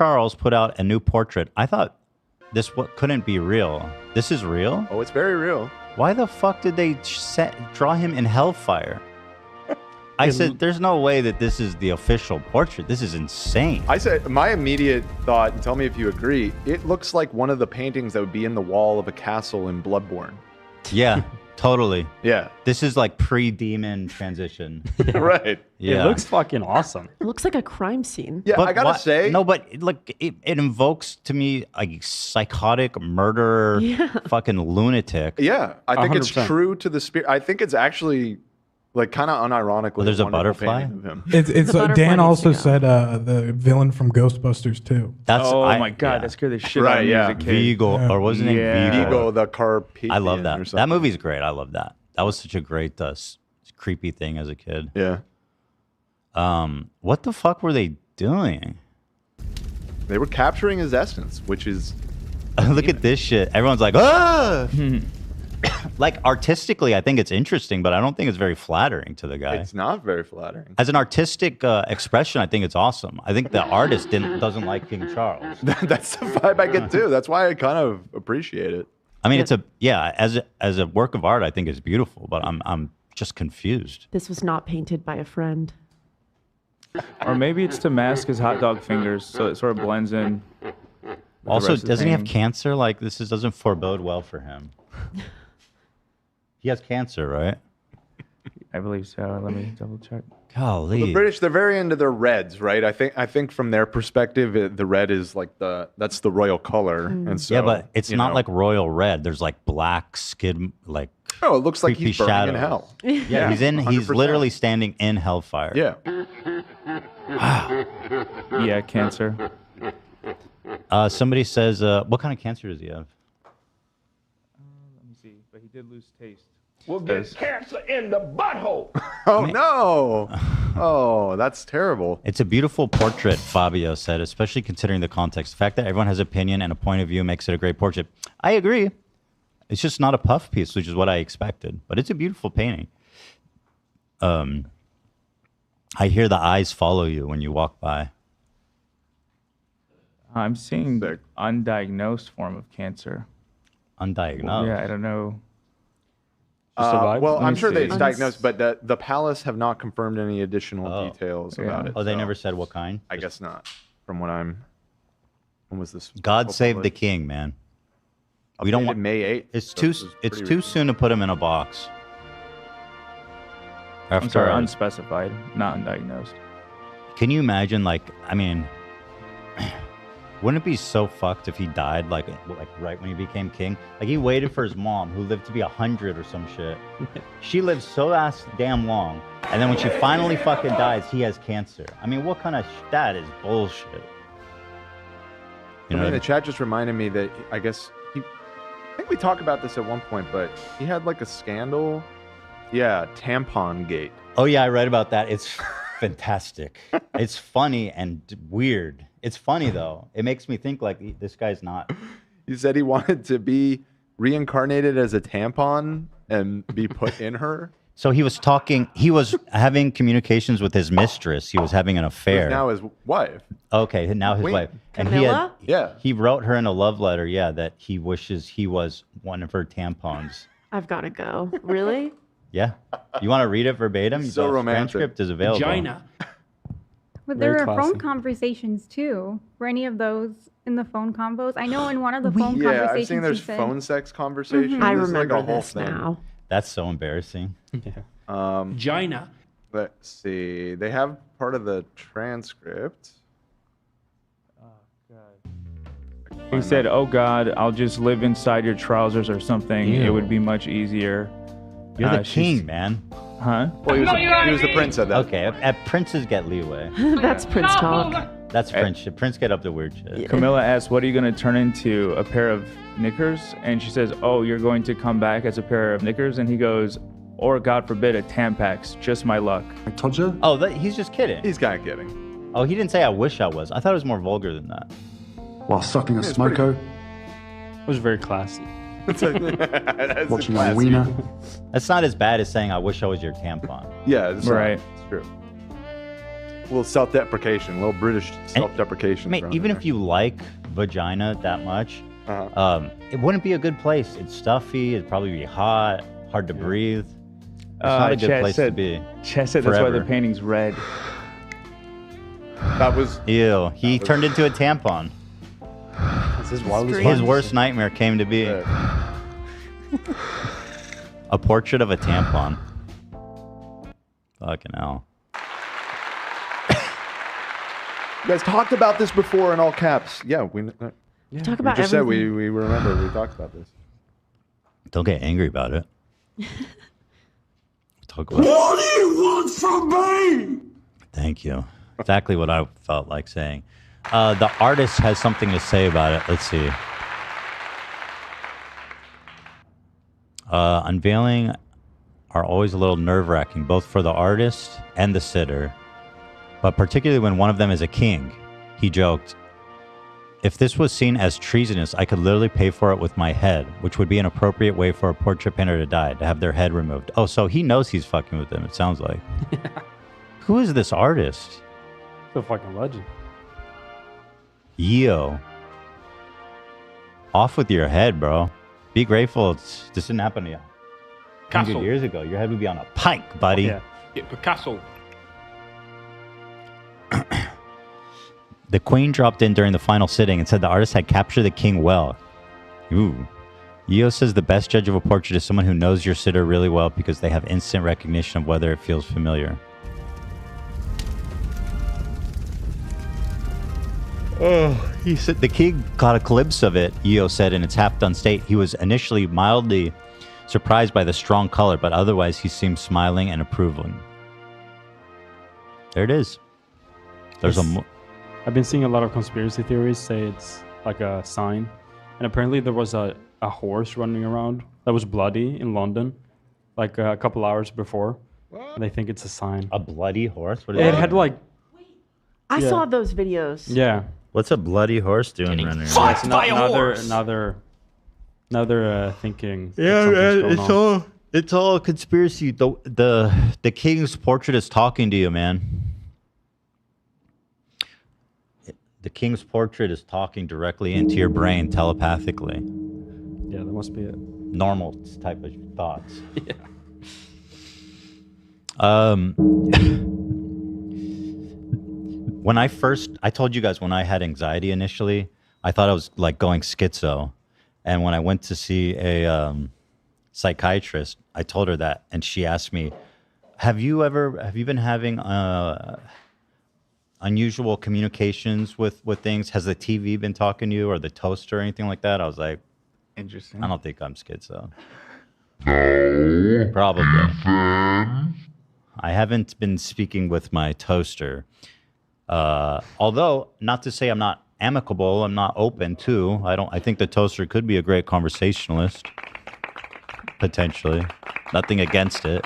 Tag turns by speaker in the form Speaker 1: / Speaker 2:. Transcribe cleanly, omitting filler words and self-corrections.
Speaker 1: Charles put out a new portrait. I thought this couldn't be real. This is real?
Speaker 2: Oh, it's very real.
Speaker 1: Why the fuck did they draw him in Hellfire? I said, there's no way that this is the official portrait. This is insane.
Speaker 2: I said, my immediate thought, and tell me if you agree, it looks like one of the paintings that would be in the wall of a castle in Bloodborne.
Speaker 1: Yeah, totally.
Speaker 2: Yeah.
Speaker 1: This is like pre-demon transition.
Speaker 2: Right.
Speaker 1: Yeah.
Speaker 3: It looks fucking awesome.
Speaker 4: It looks like a crime scene.
Speaker 2: Yeah, I gotta say.
Speaker 1: No, but like it invokes to me like psychotic murderer, fucking lunatic.
Speaker 2: Yeah, I think
Speaker 3: 100%.
Speaker 2: it's true to the spirit. I think it's actually like kind of unironically.
Speaker 1: Well, there's a
Speaker 2: wonderful
Speaker 1: butterfly?
Speaker 2: painting of him.
Speaker 5: It's
Speaker 4: butterfly
Speaker 5: Dan
Speaker 4: needs
Speaker 5: also
Speaker 4: to go.
Speaker 5: said the villain from Ghostbusters too.
Speaker 1: That's
Speaker 3: my god, that scared the shit out of me as a kid.
Speaker 1: Vigo, or was his name
Speaker 3: Yeah.
Speaker 1: Vigo?
Speaker 2: Vigo the Carpathian.
Speaker 1: I love that.
Speaker 2: Or something.
Speaker 1: That movie's great. I love that. That was such a great creepy thing as a kid.
Speaker 2: Yeah.
Speaker 1: What the fuck were they doing?
Speaker 2: They were capturing his essence, which is
Speaker 1: Look at this shit. Everyone's like, ah! Like, artistically, I think it's interesting, but I don't think it's very flattering to the guy.
Speaker 2: it's not very flattering.
Speaker 1: As an artistic expression, I think it's awesome. I think the artist doesn't like King Charles.
Speaker 2: That's the vibe I get too. That's why I kind of appreciate it.
Speaker 1: I mean, as a work of art, I think it's beautiful, but I'm just confused.
Speaker 4: This was not painted by a friend.
Speaker 3: Or maybe it's to mask his hot dog fingers, so it sort of blends in. with the
Speaker 1: Also,
Speaker 3: rest of the
Speaker 1: doesn't he have
Speaker 3: painting.
Speaker 1: cancer? Like, doesn't forebode well for him. He has cancer, right?
Speaker 3: I believe so. Let me double check.
Speaker 1: Golly.
Speaker 2: The British, they're very into their reds, right? I think from their perspective, the red is like that's the royal color, and so
Speaker 1: Yeah, but it's
Speaker 2: you
Speaker 1: not
Speaker 2: know.
Speaker 1: like royal red. There's like black skid, like
Speaker 2: Oh, it looks like
Speaker 1: creepy
Speaker 2: he's burning
Speaker 1: shadows.
Speaker 2: in hell.
Speaker 1: Yeah, he's
Speaker 2: 100%.
Speaker 1: literally standing in Hellfire.
Speaker 2: Yeah.
Speaker 3: Yeah, cancer.
Speaker 1: Somebody says, what kind of cancer does he have?
Speaker 3: Let me see. But he did lose taste.
Speaker 6: We'll get cancer in the butthole.
Speaker 2: Oh no! Oh, that's terrible.
Speaker 1: It's a beautiful portrait, Fabio said, especially considering the context. The fact that everyone has opinion and a point of view makes it a great portrait. I agree. It's just not a puff piece, which is what I expected. But it's a beautiful painting. I hear the eyes follow you when you walk by.
Speaker 3: I'm seeing
Speaker 2: Sick.
Speaker 3: undiagnosed form of cancer.
Speaker 1: Undiagnosed.
Speaker 3: Yeah, I don't know.
Speaker 2: Well,
Speaker 3: Let
Speaker 2: I'm
Speaker 3: me
Speaker 2: sure
Speaker 3: see.
Speaker 2: it's diagnosed, but the palace have not confirmed any additional details about it.
Speaker 1: Oh, they
Speaker 2: so
Speaker 1: never said what kind?
Speaker 2: I guess not. From what I'm. When was this?
Speaker 1: God save the king, man. We don't want
Speaker 2: May 8th.
Speaker 1: It's
Speaker 2: so
Speaker 1: too
Speaker 2: this is
Speaker 1: it's
Speaker 2: pretty
Speaker 1: too
Speaker 2: recent.
Speaker 1: soon to put him in a box.
Speaker 3: I'm sorry,
Speaker 1: After
Speaker 3: unspecified, not undiagnosed.
Speaker 1: Can you imagine, like, I mean, wouldn't it be so fucked if he died, like right when he became king? Like, he waited for his mom, who lived to be 100 or some shit. She lived so damn long, and then when she finally fucking dies, he has cancer. I mean, what kind of that is bullshit. You know,
Speaker 2: I mean, the chat just reminded me that I guess I think we talked about this at one point, but he had like a scandal. Yeah, tampon gate.
Speaker 1: oh yeah, I read about that. It's fantastic. It's funny and weird. It's funny though. It makes me think like this guy's not.
Speaker 2: He said he wanted to be reincarnated as a tampon and be put in her.
Speaker 1: So he was having communications with his mistress. He was having an affair.
Speaker 2: Who's now his wife.
Speaker 1: Okay, now his
Speaker 2: Wait,
Speaker 1: wife.
Speaker 4: Camilla?
Speaker 2: Yeah.
Speaker 1: He wrote her in a love letter, that he wishes he was one of her tampons.
Speaker 4: I've got to go. Really?
Speaker 1: Yeah. You want to read it verbatim?
Speaker 2: So
Speaker 1: The
Speaker 2: romantic.
Speaker 1: transcript is available.
Speaker 7: Vagina.
Speaker 8: But there
Speaker 3: Very
Speaker 8: were
Speaker 3: classy.
Speaker 8: phone conversations too. Were any of those in the phone combos? I know in one of the phone
Speaker 2: Yeah,
Speaker 8: conversations
Speaker 2: I've seen there's
Speaker 8: he said,
Speaker 2: phone sex conversations.
Speaker 4: I
Speaker 2: This is
Speaker 4: remember
Speaker 2: like a whole
Speaker 4: this
Speaker 2: thing.
Speaker 4: now.
Speaker 1: That's so embarrassing.
Speaker 7: Vagina.
Speaker 2: Let's see. They have part of the transcript.
Speaker 3: He said, "Oh God, I'll just live inside your trousers or something. It would be much easier."
Speaker 1: You're the
Speaker 3: she's-
Speaker 1: king, man.
Speaker 3: Huh?
Speaker 2: Well, he was the prince of that.
Speaker 1: Okay, princes get leeway.
Speaker 4: That's Prince talk.
Speaker 1: That's friendship. Prince get up to weird shit.
Speaker 3: Camilla asks, "What are you going to turn into? A pair of knickers?" And she says, "Oh, you're going to come back as a pair of knickers?" And he goes, "Or God forbid, a Tampax. Just my luck."
Speaker 1: Oh, he's just kidding.
Speaker 2: He's kind of kidding.
Speaker 1: Oh, he didn't say I wish I was. I thought it was more vulgar than that.
Speaker 9: While sucking a smoko,
Speaker 3: It was very classy.
Speaker 2: That's
Speaker 9: watching a
Speaker 2: classy.
Speaker 9: wiener.
Speaker 1: That's not as bad as saying I wish I was your tampon.
Speaker 2: Yeah, that's
Speaker 3: Right.
Speaker 2: It's true. little self-deprecation, a little British self-deprecation.
Speaker 1: Mate, even if you like vagina that much, it wouldn't be a good place. It's stuffy. It'd probably be hot, hard to breathe. It's not a good place to be.
Speaker 3: Chess said that's why the painting's red.
Speaker 2: That was...
Speaker 1: Ew. He turned into a tampon.
Speaker 10: That's his wildest
Speaker 1: His worst nightmare came to be a portrait of a tampon. Fucking hell.
Speaker 2: You guys talked about this before in all caps. Yeah, we
Speaker 4: talk about
Speaker 2: just
Speaker 4: everything.
Speaker 2: said we remember we talked about this.
Speaker 1: Don't get angry about it. Talk about
Speaker 6: What do you want from me?
Speaker 1: Thank you. Exactly what I felt like saying. The artist has something to say about it. Let's see. Unveiling are always a little nerve-wracking, both for the artist and the sitter, but particularly when one of them is a king. He joked, "If this was seen as treasonous, I could literally pay for it with my head, which would be an appropriate way for a portrait painter to die, to have their head removed." Oh, so he knows he's fucking with them, it sounds like. Who is this artist?
Speaker 10: The fucking legend.
Speaker 1: Yo. Off with your head, bro. Be grateful this didn't happen to you 100 years ago. Your head would be on a pike, buddy.
Speaker 10: Yeah.
Speaker 7: Picasso.
Speaker 1: The queen dropped in during the final sitting and said the artist had captured the king well. Ooh. Io says the best judge of a portrait is someone who knows your sitter really well because they have instant recognition of whether it feels familiar. Oh, he said the king caught a glimpse of it, Io said in its half-done state. He was initially mildly surprised by the strong color, but otherwise he seemed smiling and approving. There it is. There's
Speaker 10: I've been seeing a lot of conspiracy theories say it's like a sign. And apparently there was a horse running around that was bloody in London like a couple hours before. And they think it's a sign.
Speaker 1: A bloody horse? What
Speaker 10: is it had like...
Speaker 4: I saw those videos.
Speaker 10: Yeah.
Speaker 1: What's a bloody horse doing running around?
Speaker 10: Fucked by a horse! Another thinking.
Speaker 1: Yeah, man, it's all conspiracy. The king's portrait is talking to you, man. The king's portrait is talking directly into your brain telepathically.
Speaker 10: Yeah, that must be it.
Speaker 1: Normal type of thoughts.
Speaker 10: Yeah.
Speaker 1: When I told you guys when I had anxiety initially, I thought I was like going schizo. And when I went to see a psychiatrist, I told her that. And she asked me, have you been having unusual communications with things? Has the TV been talking to you or the toaster or anything like that? I was like,
Speaker 3: interesting.
Speaker 1: I don't think I'm schizo. No. Probably. I haven't been speaking with my toaster. Although, not to say I'm not amicable, I'm not open to. I think the toaster could be a great conversationalist. Potentially. Nothing against it.